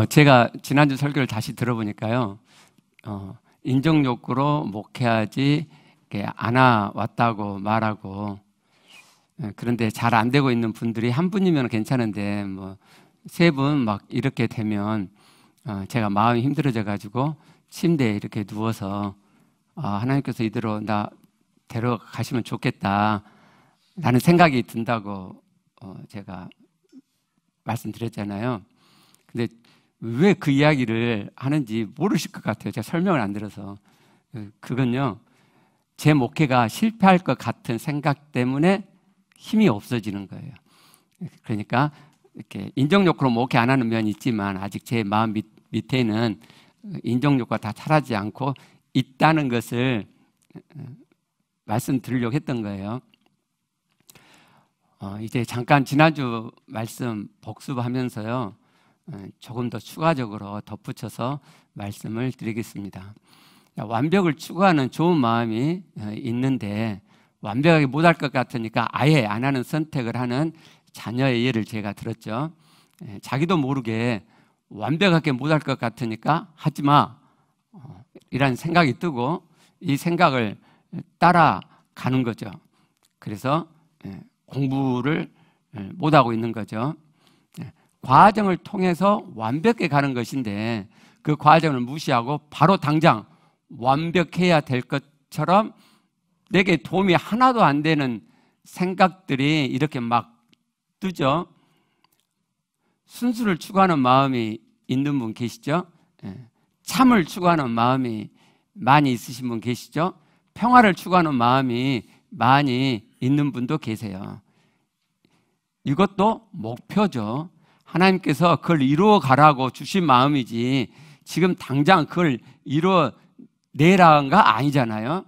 제가 지난주 설교를 다시 들어보니까요, 인정 욕구로 목회하지 않아 왔다고 말하고, 그런데 잘 안 되고 있는 분들이 한 분이면 괜찮은데 뭐 세 분 막 이렇게 되면 제가 마음이 힘들어져 가지고 침대에 이렇게 누워서 하나님께서 이대로 나 데려가시면 좋겠다 라는 생각이 든다고 제가 말씀드렸잖아요. 근데 왜 그 이야기를 하는지 모르실 것 같아요. 제가 설명을 안 들어서. 그건요, 제 목회가 실패할 것 같은 생각 때문에 힘이 없어지는 거예요. 그러니까 이렇게 인정욕구로 목회 안 하는 면이 있지만 아직 제 마음 밑에는 인정욕구가 다 차라지 않고 있다는 것을 말씀드리려고 했던 거예요. 이제 잠깐 지난주 말씀 복습하면서요, 조금 더 추가적으로 덧붙여서 말씀을 드리겠습니다. 완벽을 추구하는 좋은 마음이 있는데 완벽하게 못할 것 같으니까 아예 안 하는 선택을 하는 자녀의 예를 제가 들었죠. 자기도 모르게 완벽하게 못할 것 같으니까 하지마 이라는 생각이 뜨고 이 생각을 따라가는 거죠. 그래서 공부를 못하고 있는 거죠. 과정을 통해서 완벽해 가는 것인데 그 과정을 무시하고 바로 당장 완벽해야 될 것처럼 내게 도움이 하나도 안 되는 생각들이 이렇게 막 뜨죠. 순수를 추구하는 마음이 있는 분 계시죠? 참을 추구하는 마음이 많이 있으신 분 계시죠? 평화를 추구하는 마음이 많이 있는 분도 계세요. 이것도 목표죠. 하나님께서 그걸 이루어 가라고 주신 마음이지 지금 당장 그걸 이루어내라가 아니잖아요.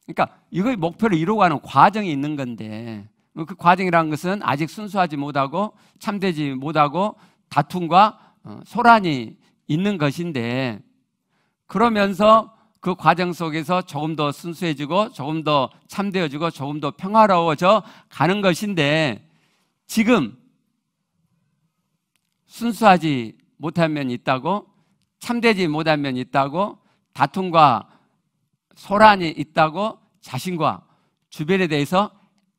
그러니까 이거의 목표를 이루어가는 과정이 있는 건데 그 과정이라는 것은 아직 순수하지 못하고 참되지 못하고 다툼과 소란이 있는 것인데 그러면서 그 과정 속에서 조금 더 순수해지고 조금 더 참되어지고 조금 더 평화로워져 가는 것인데 지금 순수하지 못한 면이 있다고 참되지 못한 면이 있다고 다툼과 소란이 있다고 자신과 주변에 대해서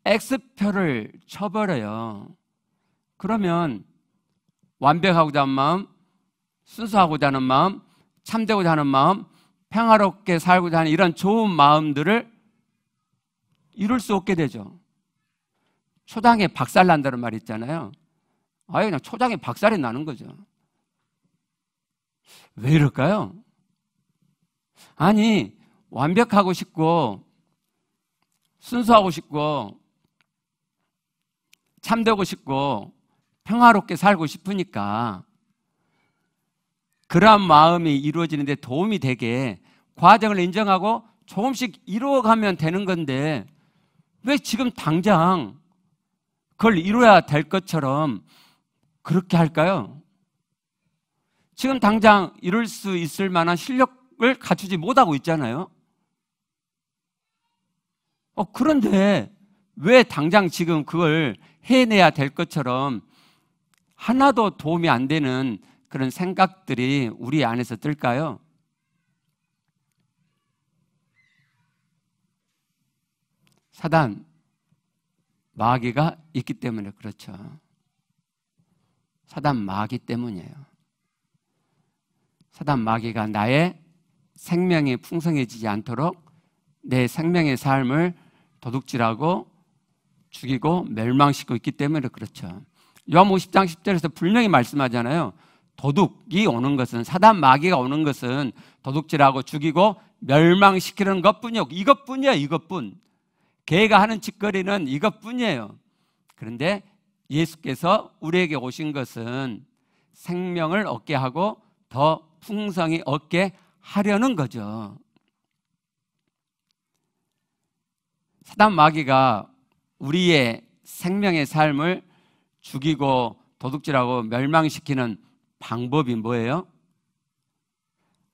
X표를 쳐버려요. 그러면 완벽하고자 하는 마음, 순수하고자 하는 마음, 참되고자 하는 마음, 평화롭게 살고자 하는 이런 좋은 마음들을 이룰 수 없게 되죠. 초장에 박살 난다는 말이 있잖아요. 아예 그냥 초장에 박살이 나는 거죠. 왜 이럴까요? 아니, 완벽하고 싶고 순수하고 싶고 참되고 싶고 평화롭게 살고 싶으니까 그러한 마음이 이루어지는데 도움이 되게 과정을 인정하고 조금씩 이루어가면 되는 건데 왜 지금 당장 그걸 이루어야 될 것처럼 그렇게 할까요? 지금 당장 이룰 수 있을 만한 실력을 갖추지 못하고 있잖아요. 그런데 왜 당장 지금 그걸 해내야 될 것처럼 하나도 도움이 안 되는 그런 생각들이 우리 안에서 뜰까요? 사단, 마귀가 있기 때문에 그렇죠. 사단, 마귀 때문이에요. 사단, 마귀가 나의 생명이 풍성해지지 않도록 내 생명의 삶을 도둑질하고 죽이고 멸망시키고 있기 때문에 그렇죠. 요한복음 10장 10절에서 분명히 말씀하잖아요. 도둑이 오는 것은, 사단 마귀가 오는 것은 도둑질하고 죽이고 멸망시키는 것뿐이요. 이것뿐이에요. 이것뿐. 걔가 하는 짓거리는 이것뿐이에요. 그런데 예수께서 우리에게 오신 것은 생명을 얻게 하고 더 풍성히 얻게 하려는 거죠. 사단 마귀가 우리의 생명의 삶을 죽이고 도둑질하고 멸망시키는 방법이 뭐예요?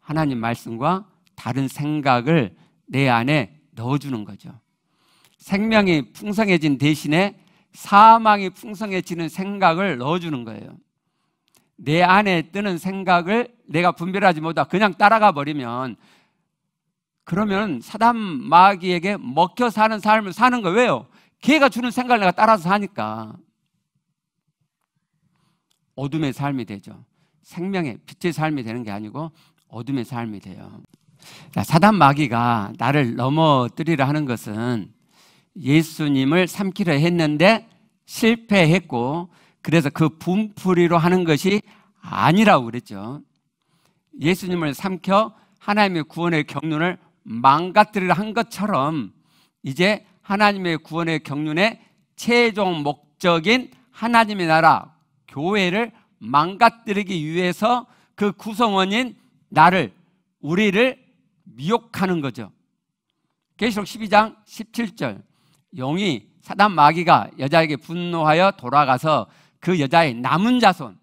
하나님 말씀과 다른 생각을 내 안에 넣어주는 거죠. 생명이 풍성해진 대신에 사망이 풍성해지는 생각을 넣어주는 거예요. 내 안에 뜨는 생각을 내가 분별하지 못하고 그냥 따라가 버리면, 그러면 사단 마귀에게 먹혀 사는 삶을 사는 거예요. 왜요? 걔가 주는 생각을 내가 따라서 하니까. 어둠의 삶이 되죠. 생명의 빛의 삶이 되는 게 아니고 어둠의 삶이 돼요. 사단 마귀가 나를 넘어뜨리려 하는 것은 예수님을 삼키려 했는데 실패했고, 그래서 그 분풀이로 하는 것이 아니라고 그랬죠. 예수님을 삼켜 하나님의 구원의 경륜을 망가뜨리려 한 것처럼 이제 하나님의 구원의 경륜의 최종 목적인 하나님의 나라, 교회를 망가뜨리기 위해서 그 구성원인 나를, 우리를 미혹하는 거죠. 계시록 12장 17절, 용이 사단 마귀가 여자에게 분노하여 돌아가서 그 여자의 남은 자손,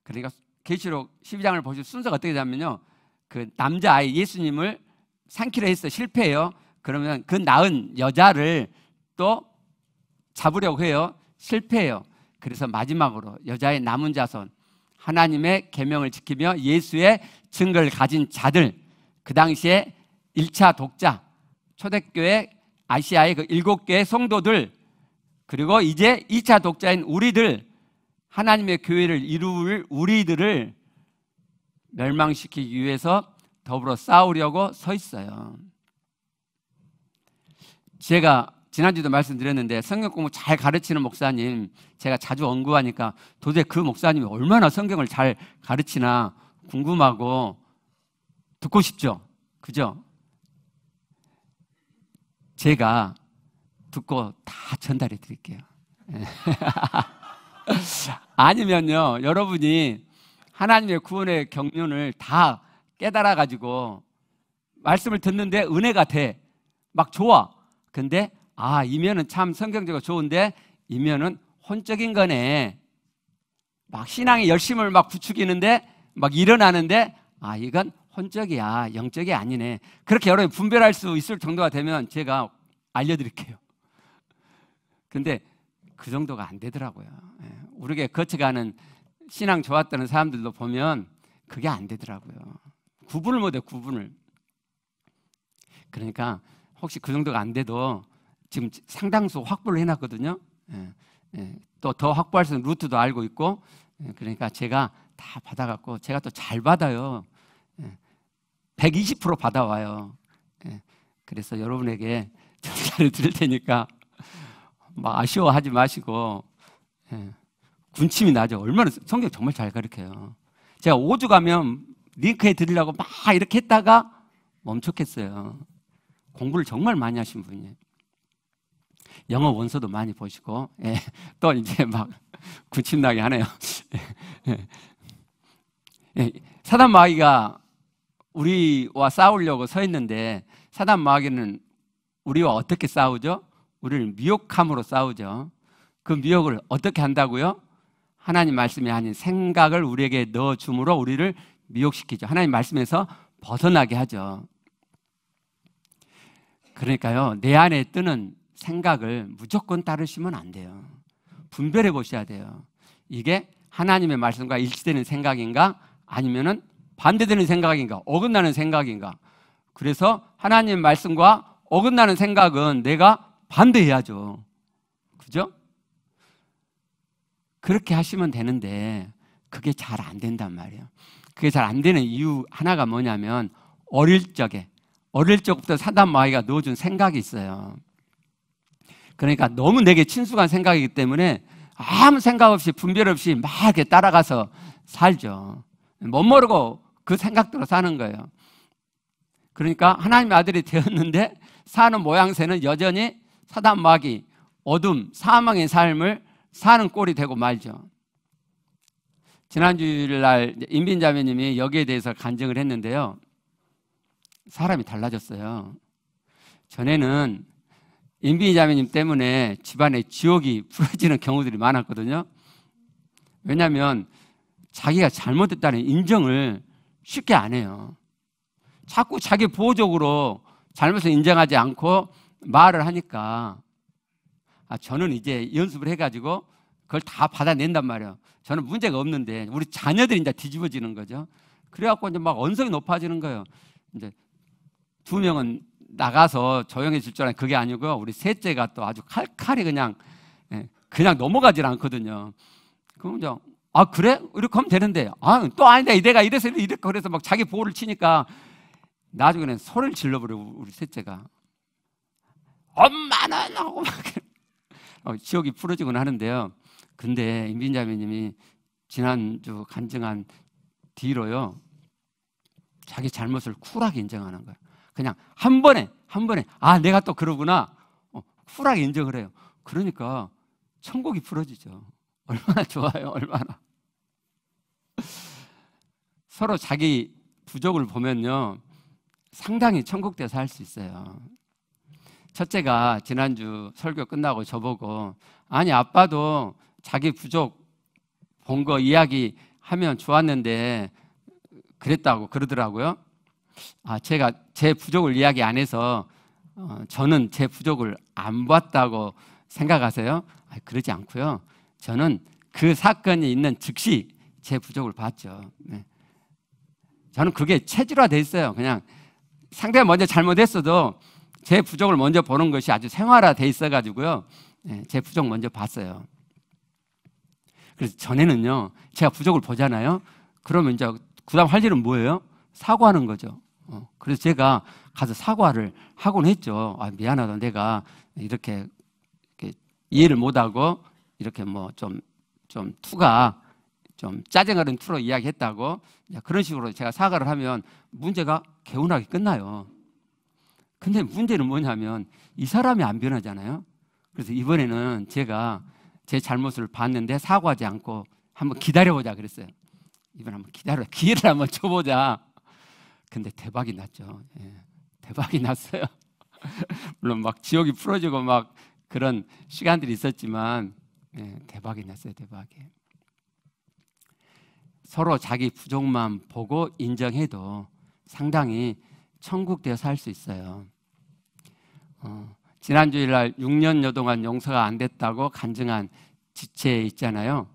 그러니까 계시록 12장을 보시면 순서가 어떻게 되냐면요, 그 남자아이 예수님을 삼키려 했어. 실패해요. 그러면 그 낳은 여자를 또 잡으려고 해요. 실패해요. 그래서 마지막으로 여자의 남은 자손, 하나님의 계명을 지키며 예수의 증거를 가진 자들, 그 당시에 1차 독자, 초대교회 아시아의 그 7개의 성도들, 그리고 이제 2차 독자인 우리들, 하나님의 교회를 이룰 우리들을 멸망시키기 위해서 더불어 싸우려고 서 있어요. 제가 지난주도 말씀드렸는데 성경 공부 잘 가르치는 목사님 제가 자주 언급하니까 도대체 그 목사님이 얼마나 성경을 잘 가르치나 궁금하고 듣고 싶죠? 그죠? 제가 듣고 다 전달해 드릴게요. 아니면요, 여러분이 하나님의 구원의 경륜을 다 깨달아가지고 말씀을 듣는데 은혜가 돼. 막 좋아. 근데 이면은 참 성경적으로 좋은데 이면은 혼적인 거네. 막 신앙의 열심을 막 부추기는데 막 일어나는데 이건 혼적이야, 영적이 아니네. 그렇게 여러분이 분별할 수 있을 정도가 되면 제가 알려드릴게요. 근데 그 정도가 안 되더라고요. 우리가 거쳐가는 신앙 좋았다는 사람들도 보면 그게 안 되더라고요. 구분을 못해, 구분을. 그러니까 혹시 그 정도가 안 돼도 지금 상당수 확보를 해놨거든요. 또 더 확보할 수 있는 루트도 알고 있고, 그러니까 제가 다 받아갖고 제가 또 잘 받아요. 120% 받아와요. 그래서 여러분에게 전달을 드릴 테니까 막 아쉬워하지 마시고, 군침이 나죠. 얼마나 성경 정말 잘 가르쳐요. 제가 5주 가면 링크해 드리려고 막 이렇게 했다가 멈췄겠어요. 공부를 정말 많이 하신 분이에요. 영어 원서도 많이 보시고, 또 이제 막 군침나게 하네요. 사단 마귀가 우리와 싸우려고 서 있는데, 사단 마귀는 우리와 어떻게 싸우죠? 우리를 미혹함으로 싸우죠. 그 미혹을 어떻게 한다고요? 하나님 말씀이 아닌 생각을 우리에게 넣어줌으로 우리를 미혹시키죠. 하나님 말씀에서 벗어나게 하죠. 그러니까요, 내 안에 뜨는 생각을 무조건 따르시면 안 돼요. 분별해 보셔야 돼요. 이게 하나님의 말씀과 일치되는 생각인가, 아니면은 반대되는 생각인가, 어긋나는 생각인가. 그래서 하나님 말씀과 어긋나는 생각은 내가 반대해야죠. 그죠? 그렇게 하시면 되는데 그게 잘 안 된단 말이에요. 그게 잘 안 되는 이유 하나가 뭐냐면, 어릴 적부터 사단 마귀가 넣어준 생각이 있어요. 그러니까 너무 내게 친숙한 생각이기 때문에 아무 생각 없이, 분별 없이 막 이렇게 따라가서 살죠. 못 모르고 그 생각대로 사는 거예요. 그러니까 하나님의 아들이 되었는데 사는 모양새는 여전히 사단 마귀, 어둠, 사망의 삶을 사는 꼴이 되고 말죠. 지난주일날 임빈자매님이 여기에 대해서 간증을 했는데요, 사람이 달라졌어요. 전에는 임빈자매님 때문에 집안에 지옥이 부러지는 경우들이 많았거든요. 왜냐하면 자기가 잘못했다는 인정을 쉽게 안 해요. 자꾸 자기 보호적으로 잘못을 인정하지 않고 말을 하니까, 저는 이제 연습을 해가지고 그걸 다 받아낸단 말이에요. 저는 문제가 없는데 우리 자녀들이 이제 뒤집어지는 거죠. 그래갖고 이제 막 언성이 높아지는 거예요. 이제 두 명은 나가서 조용해질 줄 알았는데 그게 아니고요. 우리 셋째가 또 아주 칼칼이 그냥 넘어가질 않거든요. 그럼 이제 아 그래? 이렇게 하면 되는데 또 아니다 내가 이래서 이렇게 그래서 막 자기 보호를 치니까 나중에는 소리를 질러버려 우리 셋째가 엄마는 하고 막 지옥이 풀어지곤 하는데요. 근데 임빈자매님이 지난주 간증한 뒤로요 자기 잘못을 쿨하게 인정하는 거예요. 그냥 한 번에 내가 또 그러구나 쿨하게 인정을 해요. 그러니까 천국이 풀어지죠. 얼마나 좋아요. 얼마나 서로 자기 부족을 보면요 상당히 천국돼서 살 수 있어요. 첫째가 지난주 설교 끝나고 저보고 아니 아빠도 자기 부족 본 거 이야기하면 좋았는데 그랬다고 그러더라고요. 제가 제 부족을 이야기 안 해서 저는 제 부족을 안 봤다고 생각하세요? 그러지 않고요. 저는 그 사건이 있는 즉시 제 부족을 봤죠. 네. 저는 그게 체질화돼 있어요. 그냥 상대가 먼저 잘못했어도 제 부족을 먼저 보는 것이 아주 생활화돼 있어가지고요. 네, 제 부족 먼저 봤어요. 그래서 전에는요, 제가 부족을 보잖아요. 그러면 이제 그다음 할 일은 뭐예요? 사과하는 거죠. 그래서 제가 가서 사과를 하곤 했죠. 미안하다. 내가 이렇게 이해를 못하고 이렇게 뭐 좀 투가 좀 짜증어린 투로 이야기했다고 그런 식으로 제가 사과를 하면 문제가 개운하게 끝나요. 근데 문제는 뭐냐면 이 사람이 안 변하잖아요. 그래서 이번에는 제가 제 잘못을 봤는데 사과하지 않고 한번 기다려보자 그랬어요. 이번에 한번 기회를 한번 줘보자. 근데 대박이 났죠. 예, 대박이 났어요. 물론 막 지옥이 풀어지고 막 그런 시간들이 있었지만 대박이 났어요. 대박이. 서로 자기 부족만 보고 인정해도 상당히 천국 되어 살 수 있어요. 지난주일 날 6년여 동안 용서가 안 됐다고 간증한 지체 있잖아요.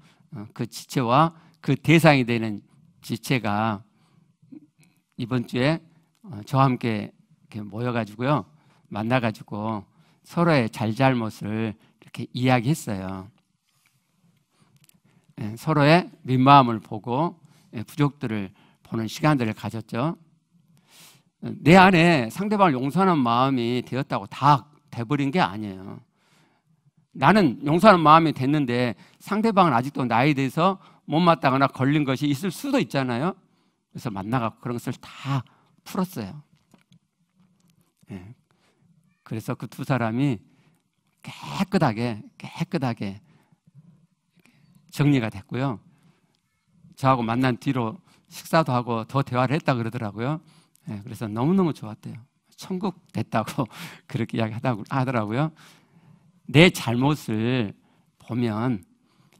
그 지체와 그 대상이 되는 지체가 이번 주에 저와 함께 이렇게 모여가지고요. 만나가지고 서로의 잘잘못을 이렇게 이야기했어요. 서로의 민마음을 보고 부족들을 보는 시간들을 가졌죠. 내 안에 상대방을 용서하는 마음이 되었다고 다 돼버린 게 아니에요. 나는 용서하는 마음이 됐는데 상대방은 아직도 나에 대해서 못마땅하거나 걸린 것이 있을 수도 있잖아요. 그래서 만나갖고 그런 것을 다 풀었어요. 그래서 그 두 사람이 깨끗하게 정리가 됐고요. 저하고 만난 뒤로 식사도 하고 더 대화를 했다 그러더라고요. 그래서 너무너무 좋았대요. 천국 됐다고 그렇게 이야기하더라고요. 내 잘못을 보면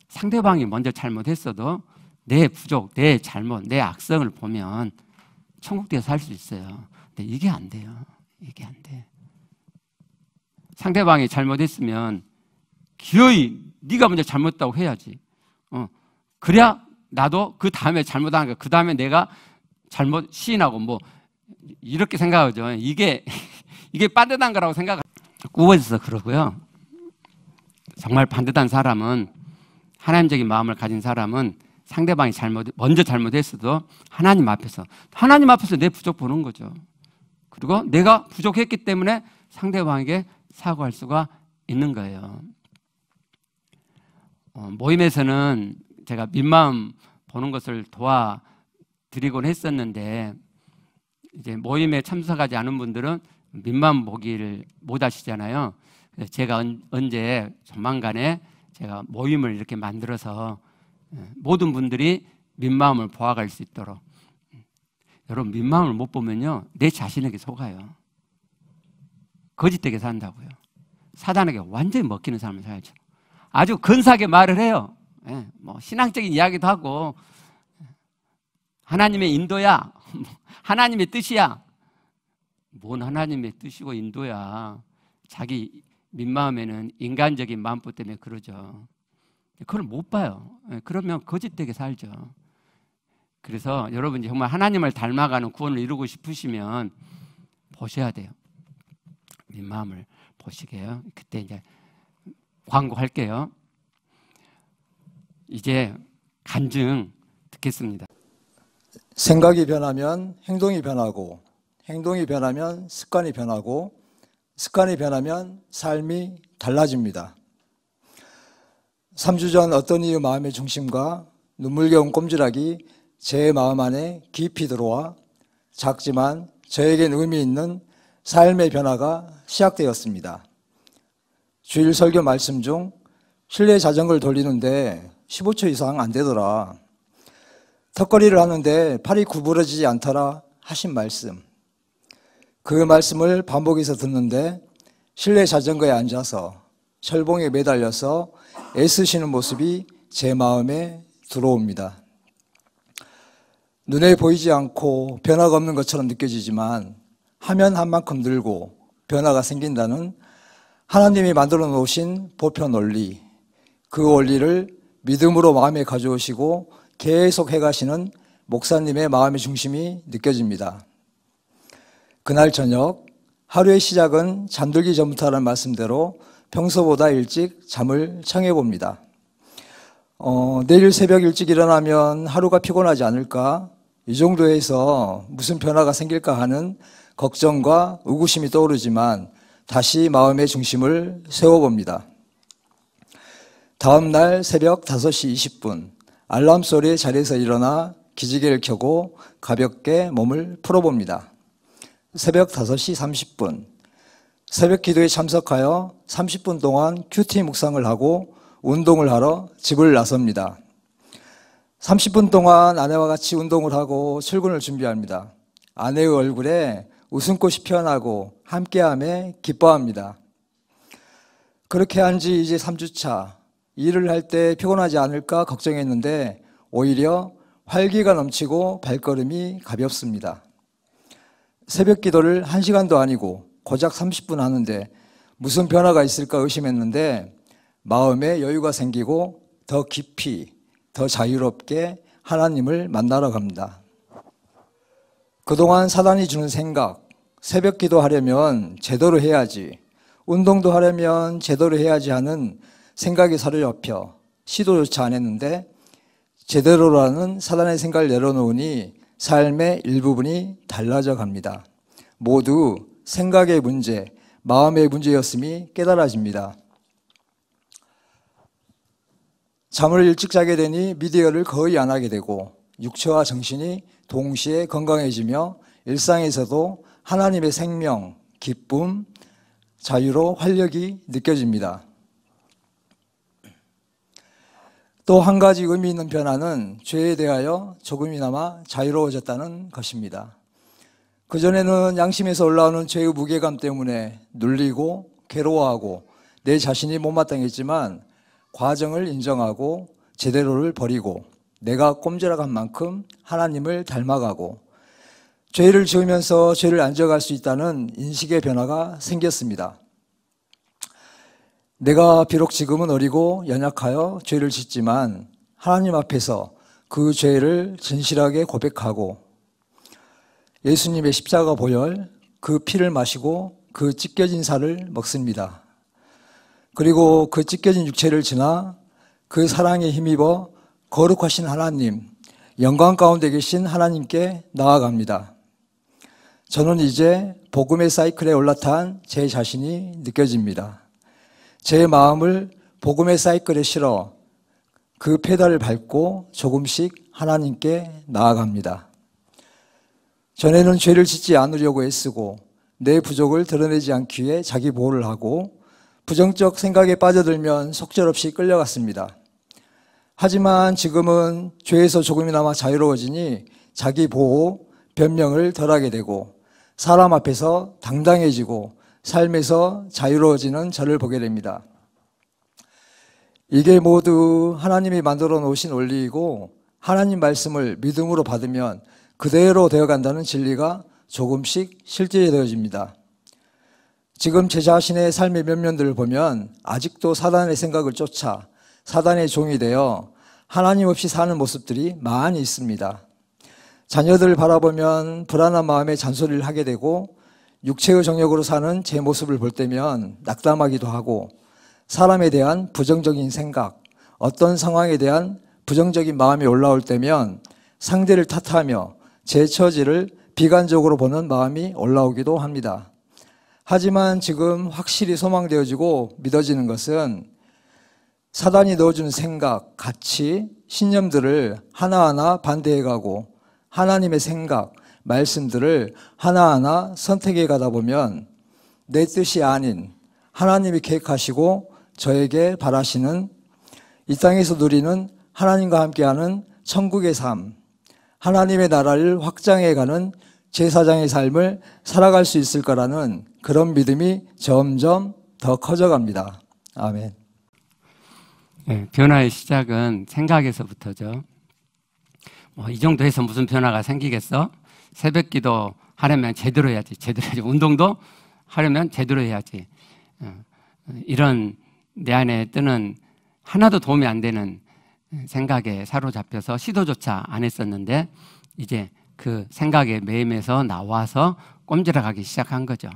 상대방이 먼저 잘못했어도 내 부족, 내 잘못, 내 악성을 보면 천국 되어 살 수 있어요. 근데 이게 안 돼요. 이게 안 돼. 상대방이 잘못했으면 기어이 네가 먼저 잘못했다고 해야지. 그래야 나도 그 다음에 잘못한 거, 그 다음에 내가 잘못 시인하고 뭐 이렇게 생각하죠. 이게 반듯한 거라고 생각하고 구워져서 그러고요. 정말 반듯한 사람은, 하나님적인 마음을 가진 사람은 상대방이 먼저 잘못했어도 하나님 앞에서 내 부족 보는 거죠. 그리고 내가 부족했기 때문에 상대방에게 사과할 수가 있는 거예요. 모임에서는 제가 민마음 보는 것을 도와드리곤 했었는데 이제 모임에 참석하지 않은 분들은 민마음 보기를 못 하시잖아요. 그래서 제가 언제 조만간에 제가 모임을 이렇게 만들어서 모든 분들이 민마음을 보아갈 수 있도록. 여러분, 민마음을 못 보면요 내 자신에게 속아요. 거짓되게 산다고요. 사단에게 완전히 먹히는 삶을 살죠. 아주 근사하게 말을 해요. 뭐 신앙적인 이야기도 하고 하나님의 인도야, 하나님의 뜻이야. 뭔 하나님의 뜻이고 인도야. 자기 민마음에는 인간적인 마음법 때문에 그러죠. 그걸 못 봐요. 그러면 거짓되게 살죠. 그래서 여러분이 정말 하나님을 닮아가는 구원을 이루고 싶으시면 보셔야 돼요. 네 마음을 보시게요. 그때 이제 광고할게요. 이제 간증 듣겠습니다. 생각이 변하면 행동이 변하고, 행동이 변하면 습관이 변하고, 습관이 변하면 삶이 달라집니다. 3주 전 어떤 이유 마음의 중심과 눈물겨운 꼼지락이 제 마음 안에 깊이 들어와 작지만 저에겐 의미 있는 삶의 변화가 시작되었습니다. 주일 설교 말씀 중 실내 자전거를 돌리는데 15초 이상 안 되더라. 턱걸이를 하는데 팔이 구부러지지 않더라 하신 말씀. 그 말씀을 반복해서 듣는데 실내 자전거에 앉아서 철봉에 매달려서 애쓰시는 모습이 제 마음에 들어옵니다. 눈에 보이지 않고 변화가 없는 것처럼 느껴지지만 하면 한 만큼 늘고 변화가 생긴다는 하나님이 만들어 놓으신 보편 원리, 그 원리를 믿음으로 마음에 가져오시고 계속 해가시는 목사님의 마음의 중심이 느껴집니다. 그날 저녁, 하루의 시작은 잠들기 전부터 하는 말씀대로 평소보다 일찍 잠을 청해봅니다. 내일 새벽 일찍 일어나면 하루가 피곤하지 않을까? 이 정도에서 무슨 변화가 생길까 하는 걱정과 의구심이 떠오르지만 다시 마음의 중심을 세워봅니다. 다음 날 새벽 5시 20분 알람 소리에 자리에서 일어나 기지개를 켜고 가볍게 몸을 풀어봅니다. 새벽 5시 30분 새벽 기도에 참석하여 30분 동안 큐티 묵상을 하고 운동을 하러 집을 나섭니다. 30분 동안 아내와 같이 운동을 하고 출근을 준비합니다. 아내의 얼굴에 웃음꽃이 피어나고 함께함에 기뻐합니다. 그렇게 한 지 이제 3주차, 일을 할 때 피곤하지 않을까 걱정했는데 오히려 활기가 넘치고 발걸음이 가볍습니다. 새벽 기도를 1시간도 아니고 고작 30분 하는데 무슨 변화가 있을까 의심했는데 마음에 여유가 생기고 더 깊이, 더 자유롭게 하나님을 만나러 갑니다. 그동안 사단이 주는 생각, 새벽 기도하려면 제대로 해야지, 운동도 하려면 제대로 해야지 하는 생각이 사로잡혀 시도조차 안 했는데 제대로라는 사단의 생각을 내려놓으니 삶의 일부분이 달라져 갑니다. 모두 생각의 문제, 마음의 문제였음이 깨달아집니다. 잠을 일찍 자게 되니 미디어를 거의 안 하게 되고 육체와 정신이 동시에 건강해지며 일상에서도 하나님의 생명, 기쁨, 자유로 활력이 느껴집니다. 또 한 가지 의미 있는 변화는 죄에 대하여 조금이나마 자유로워졌다는 것입니다. 그전에는 양심에서 올라오는 죄의 무게감 때문에 눌리고 괴로워하고 내 자신이 못마땅했지만 과정을 인정하고 제대로를 버리고 내가 꼼지락한 만큼 하나님을 닮아가고 죄를 지으면서 죄를 안 지어갈 수 있다는 인식의 변화가 생겼습니다. 내가 비록 지금은 어리고 연약하여 죄를 짓지만 하나님 앞에서 그 죄를 진실하게 고백하고 예수님의 십자가 보혈, 그 피를 마시고 그 찢겨진 살을 먹습니다. 그리고 그 찢겨진 육체를 지나 그 사랑에 힘입어 거룩하신 하나님, 영광 가운데 계신 하나님께 나아갑니다. 저는 이제 복음의 사이클에 올라탄 제 자신이 느껴집니다. 제 마음을 복음의 사이클에 실어 그 페달을 밟고 조금씩 하나님께 나아갑니다. 전에는 죄를 짓지 않으려고 애쓰고 내 부족을 드러내지 않기 위해 자기 보호를 하고 부정적 생각에 빠져들면 속절없이 끌려갔습니다. 하지만 지금은 죄에서 조금이나마 자유로워지니 자기 보호, 변명을 덜하게 되고 사람 앞에서 당당해지고 삶에서 자유로워지는 저를 보게 됩니다. 이게 모두 하나님이 만들어 놓으신 원리이고 하나님 말씀을 믿음으로 받으면 그대로 되어간다는 진리가 조금씩 실제되어집니다. 지금 제 자신의 삶의 면면들을 보면 아직도 사단의 생각을 쫓아 사단의 종이 되어 하나님 없이 사는 모습들이 많이 있습니다. 자녀들을 바라보면 불안한 마음에 잔소리를 하게 되고, 육체의 정욕으로 사는 제 모습을 볼 때면 낙담하기도 하고, 사람에 대한 부정적인 생각, 어떤 상황에 대한 부정적인 마음이 올라올 때면 상대를 탓하며 제 처지를 비관적으로 보는 마음이 올라오기도 합니다. 하지만 지금 확실히 소망되어지고 믿어지는 것은 사단이 넣어주는 생각, 가치, 신념들을 하나하나 반대해가고 하나님의 생각, 말씀들을 하나하나 선택해 가다 보면 내 뜻이 아닌 하나님이 계획하시고 저에게 바라시는 이 땅에서 누리는 하나님과 함께하는 천국의 삶, 하나님의 나라를 확장해가는 제사장의 삶을 살아갈 수 있을 거라는 그런 믿음이 점점 더 커져갑니다. 아멘. 네, 변화의 시작은 생각에서부터죠. 이 정도 해서 무슨 변화가 생기겠어? 새벽기도 하려면 제대로 해야지. 제대로 해야지. 운동도 하려면 제대로 해야지. 이런 내 안에 뜨는 하나도 도움이 안 되는 생각에 사로잡혀서 시도조차 안 했었는데 이제 그 생각에 매임해서 나와서 꼼지락하기 시작한 거죠.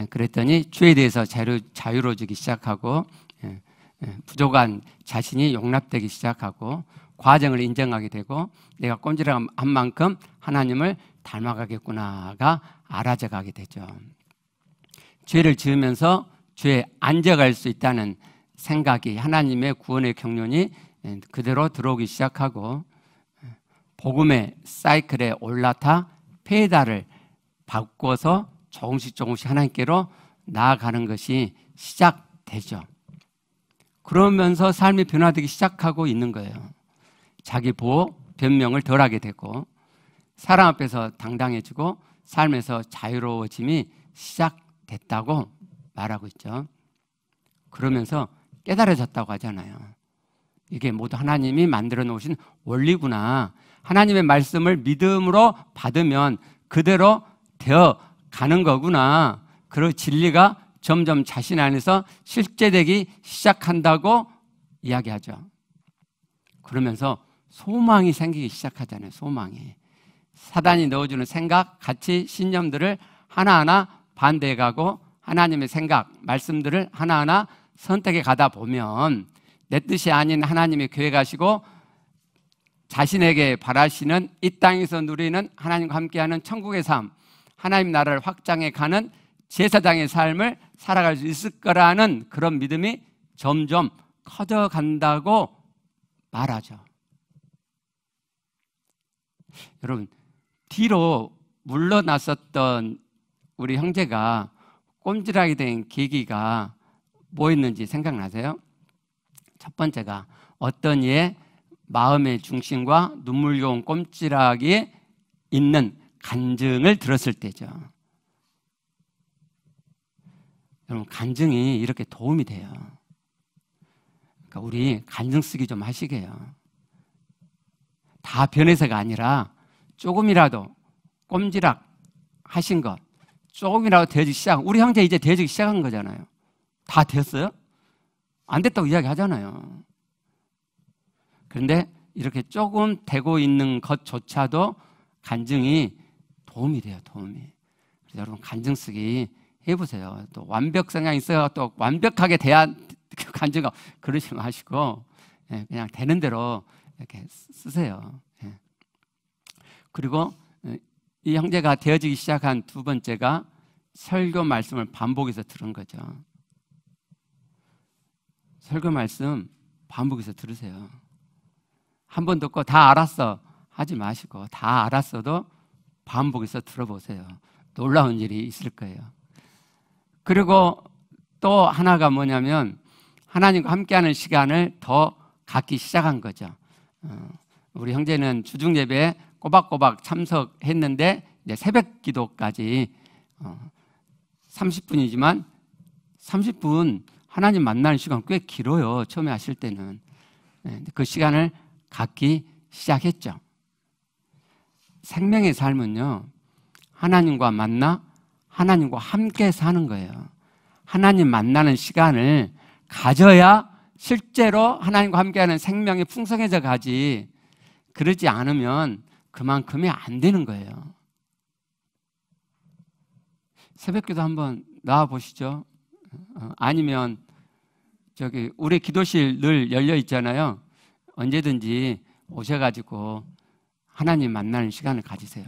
그랬더니 주에 대해서 자유로워지기 시작하고 부족한 자신이 용납되기 시작하고 과정을 인정하게 되고 내가 꼼지락한 만큼 하나님을 닮아가겠구나가 알아져 가게 되죠. 죄를 지으면서 죄에 앉아갈 수 있다는 생각이 하나님의 구원의 경륜이 그대로 들어오기 시작하고 복음의 사이클에 올라타 페달을 바꿔서 조금씩 하나님께로 나아가는 것이 시작되죠. 그러면서 삶이 변화되기 시작하고 있는 거예요. 자기 보호, 변명을 덜하게 되고 사람 앞에서 당당해지고 삶에서 자유로워짐이 시작됐다고 말하고 있죠. 그러면서 깨달아졌다고 하잖아요. 이게 모두 하나님이 만들어 놓으신 원리구나. 하나님의 말씀을 믿음으로 받으면 그대로 되어 가는 거구나. 그 진리가 점점 자신 안에서 실제되기 시작한다고 이야기하죠. 그러면서 소망이 생기기 시작하잖아요. 소망이. 사단이 넣어주는 생각, 가치, 신념들을 하나하나 반대해 가고 하나님의 생각, 말씀들을 하나하나 선택해 가다 보면 내 뜻이 아닌 하나님이 계획하시고 자신에게 바라시는 이 땅에서 누리는 하나님과 함께하는 천국의 삶, 하나님 나라를 확장해 가는 제사장의 삶을 살아갈 수 있을 거라는 그런 믿음이 점점 커져간다고 말하죠. 여러분, 뒤로 물러났었던 우리 형제가 꼼지락이 된 계기가 뭐였는지 생각나세요? 첫 번째가 어떤 이의 마음의 중심과 눈물겨운 꼼지락이 있는 간증을 들었을 때죠. 여러분, 간증이 이렇게 도움이 돼요. 그러니까 우리 간증 쓰기 좀 하시게요. 다 변해서가 아니라 조금이라도 꼼지락 하신 것, 조금이라도 되어지기 시작. 우리 형제 이제 되어지기 시작한 거잖아요. 다 됐어요? 안 됐다고 이야기하잖아요. 그런데 이렇게 조금 되고 있는 것조차도 간증이 도움이 돼요. 도움이. 그래서 여러분 간증 쓰기 해보세요. 또 완벽 성향이 있어요. 또 완벽하게 돼야 간증하고 그러지 마시고 그냥 되는 대로 이렇게 쓰세요. 그리고 이 형제가 되어지기 시작한 두 번째가 설교 말씀을 반복해서 들은 거죠. 설교 말씀 반복해서 들으세요. 한 번 듣고 다 알았어 하지 마시고 다 알았어도 반복해서 들어보세요. 놀라운 일이 있을 거예요. 그리고 또 하나가 뭐냐면 하나님과 함께하는 시간을 더 갖기 시작한 거죠. 우리 형제는 주중 예배에 꼬박꼬박 참석했는데 이제 새벽 기도까지 30분이지만 30분 하나님 만나는 시간 꽤 길어요. 처음에 하실 때는. 그 시간을 갖기 시작했죠. 생명의 삶은요, 하나님과 만나 하나님과 함께 사는 거예요. 하나님 만나는 시간을 가져야 실제로 하나님과 함께하는 생명이 풍성해져 가지, 그러지 않으면 그만큼이 안 되는 거예요. 새벽기도 한번 나와 보시죠. 아니면 저기 우리 기도실 늘 열려 있잖아요. 언제든지 오셔가지고 하나님 만나는 시간을 가지세요.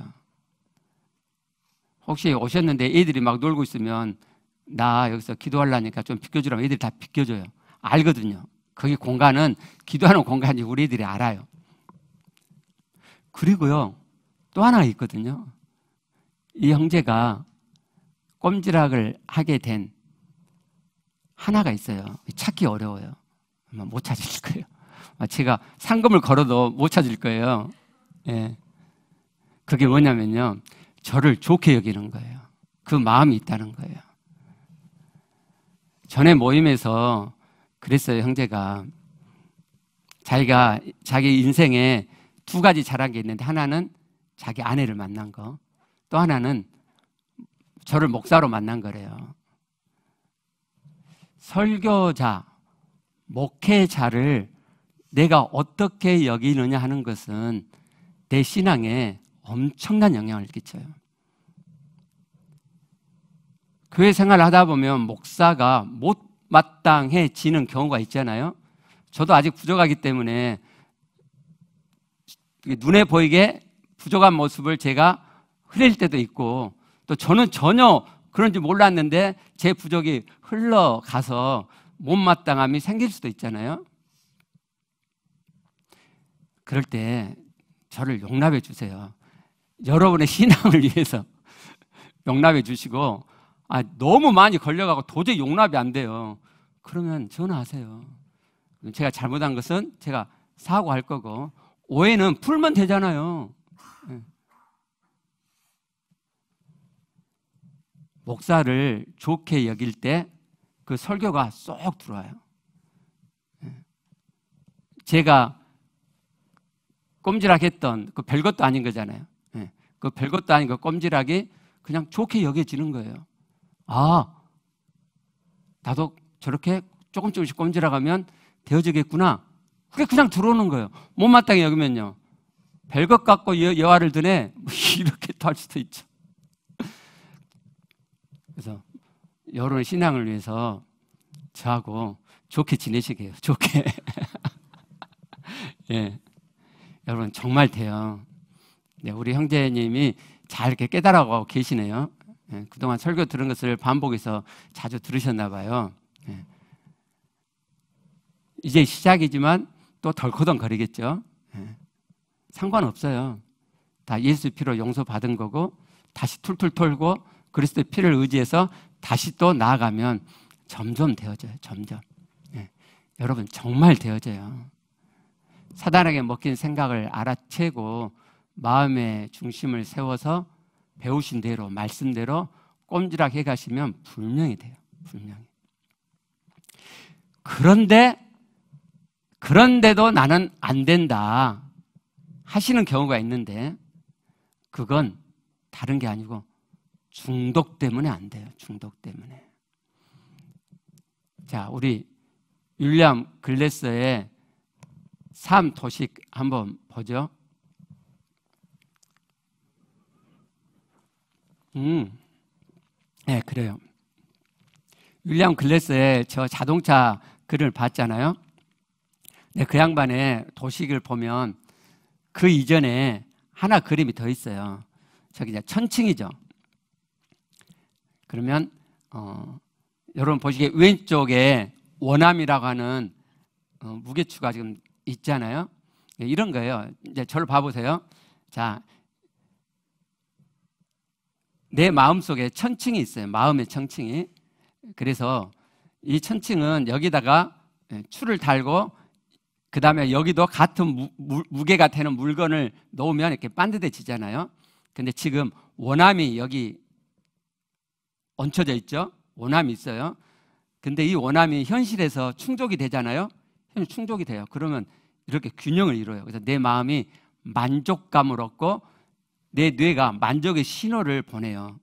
혹시 오셨는데 애들이 막 놀고 있으면 나 여기서 기도하려니까 좀 비켜주라면 애들이 다 비켜줘요. 알거든요. 거기 공간은 기도하는 공간인지 우리 애들이 알아요. 그리고요, 또 하나 있거든요. 이 형제가 꼼지락을 하게 된 하나가 있어요. 찾기 어려워요. 아마 못 찾을 거예요. 제가 상금을 걸어도 못 찾을 거예요. 예. 그게 뭐냐면요, 저를 좋게 여기는 거예요. 그 마음이 있다는 거예요. 전에 모임에서 그랬어요. 형제가 자기가 자기 인생에 두 가지 잘한 게 있는데, 하나는 자기 아내를 만난 거, 또 하나는 저를 목사로 만난 거래요. 설교자, 목회자를 내가 어떻게 여기느냐 하는 것은 내 신앙에 엄청난 영향을 끼쳐요. 교회 생활을 하다 보면 목사가 못마땅해지는 경우가 있잖아요. 저도 아직 부족하기 때문에 눈에 보이게 부족한 모습을 제가 흘릴 때도 있고, 또 저는 전혀 그런지 몰랐는데 제 부족이 흘러가서 못마땅함이 생길 수도 있잖아요. 그럴 때 저를 용납해 주세요. 여러분의 신앙을 위해서 용납해 주시고, 너무 많이 걸려가고 도저히 용납이 안 돼요. 그러면 전화하세요. 제가 잘못한 것은 제가 사과할 거고, 오해는 풀면 되잖아요. 목사를 좋게 여길 때 그 설교가 쏙 들어와요. 제가 꼼지락했던 그 별것도 아닌 거잖아요. 그 별것도 아닌 그 꼼지락이 그냥 좋게 여겨지는 거예요. 나도 저렇게 조금씩 꼼지락하면 되어지겠구나. 그게 그냥 들어오는 거예요. 못마땅히 여기면요, 별것 갖고 여화를 드네, 이렇게 또 할 수도 있죠. 그래서 여러분의 신앙을 위해서 저하고 좋게 지내시게 해요. 좋게. 예, 여러분 정말 돼요. 네, 우리 형제님이 잘 이렇게 깨달아가고 계시네요. 예, 그동안 설교 들은 것을 반복해서 자주 들으셨나 봐요. 예. 이제 시작이지만 또 덜커덩거리겠죠. 예. 상관없어요. 다 예수 피로 용서받은 거고, 다시 툴툴 털고 그리스도의 피를 의지해서 다시 또 나아가면 점점 되어져요. 점점. 예. 여러분 정말 되어져요. 사단에게 먹힌 생각을 알아채고 마음의 중심을 세워서 배우신 대로, 말씀대로 꼼지락 해가시면 분명히 돼요. 분명히. 그런데도 나는 안 된다 하시는 경우가 있는데, 그건 다른 게 아니고 중독 때문에 안 돼요. 중독 때문에. 자, 우리 윌리엄 글래서의 삶 도식 한번 보죠. 네, 그래요. 윌리엄 글래서의 저 자동차 글을 봤잖아요. 네, 그 양반의 도식을 보면 그 이전에 하나 그림이 더 있어요. 저기 이제 천칭이죠. 그러면 여러분 보시기에 왼쪽에 원암이라고 하는 무게추가 지금 있잖아요. 이런 거예요. 이제 저를 봐보세요. 자, 내 마음속에 천칭이 있어요. 마음의 천칭이. 그래서 이 천칭은 여기다가 추를 달고, 그 다음에 여기도 같은 무게가 되는 물건을 놓으면 이렇게 반듯해지잖아요. 근데 지금 원암이 여기 얹혀져 있죠. 원암이 있어요. 근데 이 원암이 현실에서 충족이 되잖아요. 충족이 돼요. 그러면 이렇게 균형을 이뤄요. 그래서 내 마음이 만족감을 얻고 내 뇌가 만족의 신호를 보내요.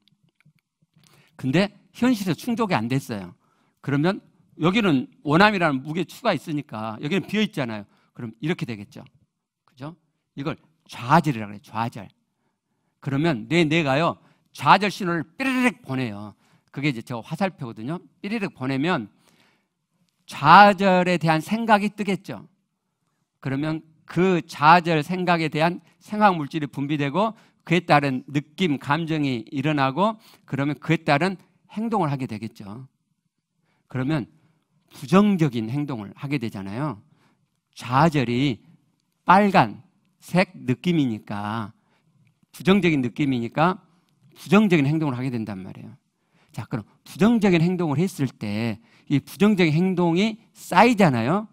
근데 현실에서 충족이 안 됐어요. 그러면 여기는 원함이라는 무게 추가 있으니까 여기는 비어 있잖아요. 그럼 이렇게 되겠죠. 그죠? 이걸 좌절이라고 해요. 좌절. 그러면 뇌가요 좌절 신호를 삐리릭 보내요. 그게 이제 저 화살표거든요. 삐리릭 보내면 좌절에 대한 생각이 뜨겠죠. 그러면 그 좌절 생각에 대한 생각 물질이 분비되고 그에 따른 느낌, 감정이 일어나고 그러면 그에 따른 행동을 하게 되겠죠. 그러면 부정적인 행동을 하게 되잖아요. 좌절이 빨간색 느낌이니까 부정적인 느낌이니까 부정적인 행동을 하게 된단 말이에요. 자, 그럼 부정적인 행동을 했을 때 이 부정적인 행동이 쌓이잖아요.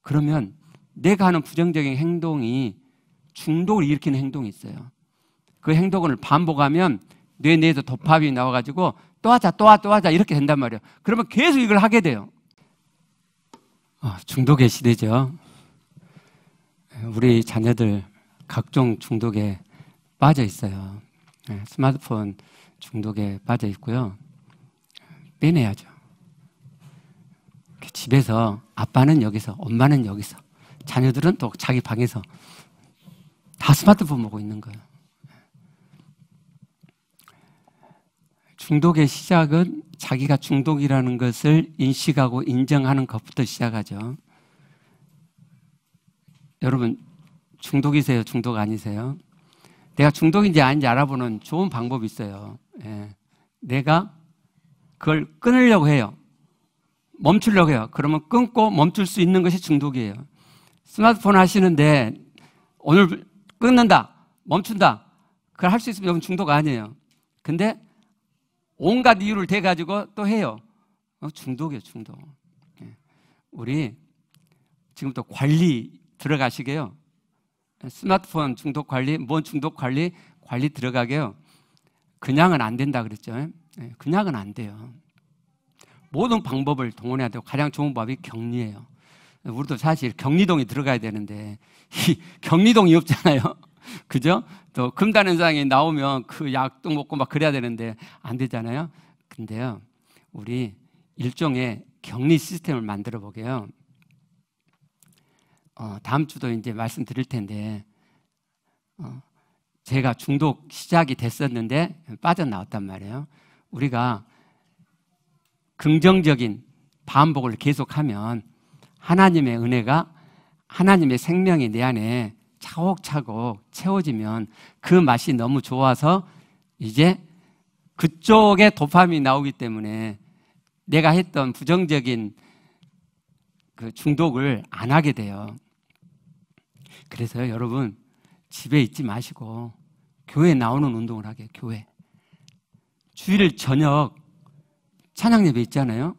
그러면 내가 하는 부정적인 행동이 중독을 일으키는 행동이 있어요. 그 행동을 반복하면 뇌 내에서 도파민이 나와가지고 또 하자 이렇게 된단 말이에요. 그러면 계속 이걸 하게 돼요. 중독의 시대죠. 우리 자녀들 각종 중독에 빠져 있어요. 스마트폰 중독에 빠져 있고요. 빼내야죠. 집에서 아빠는 여기서, 엄마는 여기서, 자녀들은 또 자기 방에서 다 스마트폰 보고 있는 거예요. 중독의 시작은 자기가 중독이라는 것을 인식하고 인정하는 것부터 시작하죠. 여러분, 중독이세요? 중독 아니세요? 내가 중독인지 아닌지 알아보는 좋은 방법이 있어요. 내가 그걸 끊으려고 해요. 멈추려고 해요. 그러면 끊고 멈출 수 있는 것이 중독이에요. 스마트폰 하시는데 오늘 끊는다, 멈춘다, 그걸 할 수 있으면 여러분 중독 아니에요. 근데 온갖 이유를 대가지고 또 해요. 중독이에요, 중독. 우리 지금부터 관리 들어가시게요. 스마트폰 중독 관리, 뭔 중독 관리 들어가게요. 그냥은 안 된다 그랬죠. 그냥은 안 돼요. 모든 방법을 동원해야 되고 가장 좋은 방법이 격리예요. 우리도 사실 격리동이 들어가야 되는데 이 격리동이 없잖아요. 그죠? 또 금단현상이 나오면 그 약도 먹고 막 그래야 되는데 안 되잖아요. 근데요, 우리 일종의 격리 시스템을 만들어 보게요. 다음 주도 이제 말씀드릴 텐데 제가 중독 시작이 됐었는데 빠져나왔단 말이에요. 우리가 긍정적인 반복을 계속하면 하나님의 은혜가, 하나님의 생명이 내 안에 차곡차곡 채워지면 그 맛이 너무 좋아서 이제 그쪽에 도파민이 나오기 때문에 내가 했던 부정적인 그 중독을 안 하게 돼요. 그래서요, 여러분 집에 있지 마시고 교회에 나오는 운동을 하게. 교회 주일 저녁 찬양 예배 있잖아요.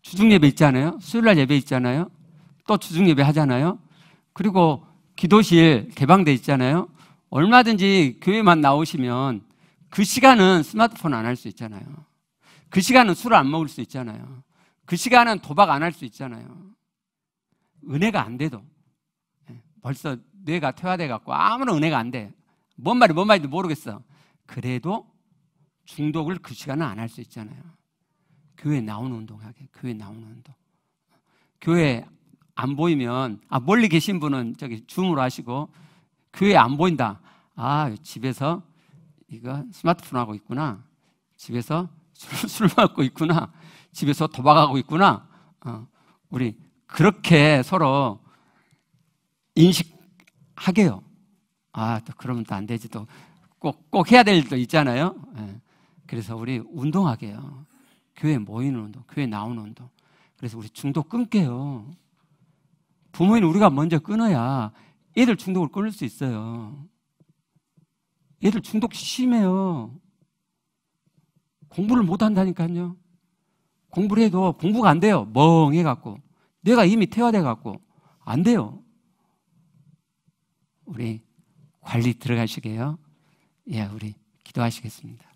주중 예배 있잖아요. 수요일날 예배 있잖아요. 또 주중 예배 하잖아요. 그리고 기도실 개방돼 있잖아요. 얼마든지 교회만 나오시면 그 시간은 스마트폰 안 할 수 있잖아요. 그 시간은 술을 안 먹을 수 있잖아요. 그 시간은 도박 안 할 수 있잖아요. 은혜가 안 돼도 벌써 뇌가 퇴화돼 갖고 아무런 은혜가 안 돼. 뭔 말인지 모르겠어. 그래도 중독을 그 시간은 안 할 수 있잖아요. 교회 나오는 운동하게. 교회 나오는 운동. 교회 안 보이면 멀리 계신 분은 저기 줌으로 하시고, 교회 안 보인다. 집에서 이거 스마트폰 하고 있구나. 집에서 술 먹고 있구나. 집에서 도박하고 있구나. 우리 그렇게 서로 인식하게요. 또 그러면 또 안 되지. 또 꼭 해야 될 일도 있잖아요. 그래서 우리 운동하게요. 교회 모이는 운동, 교회 나오는 운동. 그래서 우리 중독 끊게요. 부모인 우리가 먼저 끊어야 애들 중독을 끊을 수 있어요. 애들 중독 심해요. 공부를 못 한다니까요. 공부를 해도 공부가 안 돼요. 멍해갖고. 뇌가 이미 퇴화돼갖고. 안 돼요. 우리 관리 들어가시게요. 우리 기도하시겠습니다.